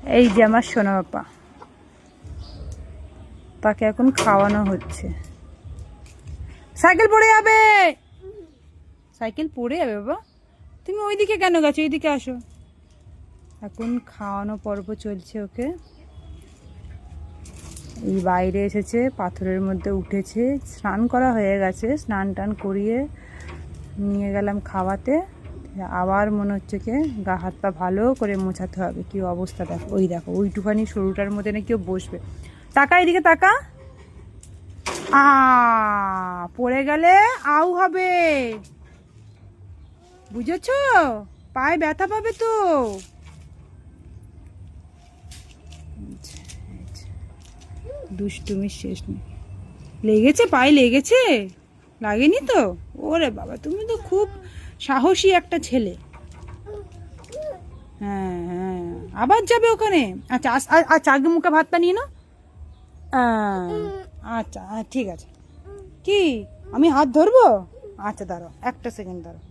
এই যে আমার সোনা বাবা, তাকে এখন খাওয়ানো হচ্ছে। সাইকেল পড়ে যাবে, সাইকেল পড়ে যাবে বাবা। তুমি ওইদিকে কেন গেছো, এইদিকে আসো। এখন খাওয়ানো পর্ব চলছে ওকে। এই বাইরে এসেছে, পাথরের মধ্যে উঠেছে, স্নান করা হয়ে গেছে, স্নান টান করিয়ে নিয়ে গেলাম খাওয়াতে। আবার মনে হচ্ছে কি গা হাত পা ভালো করে মোছাতে হবে। কি অবস্থা দেখো, ওই দেখো ওইটুখানি সরুটার মধ্যে না কেউ বসবে। তাকা এদিকে তাকা। পড়ে গেলে আউ হবে, বুঝেছো? পায়ে ব্যথা পাবে তো। দুষ্টুমির শেষ নেই। লেগেছে, পায়ে লেগেছে? লাগেনি তো? ওরে বাবা, তুমি তো খুব সাহসী একটা ছেলে। হ্যাঁ হ্যাঁ, আবার যাবে ওখানে? আচ্ছা আচ্ছা, আগে মুখে ভাতটা নিয়ে নাও। আচ্ছা ঠিক আছে। কি আমি হাত ধরবো? আচ্ছা দাঁড়াও, একটা সেকেন্ড দাঁড়াও।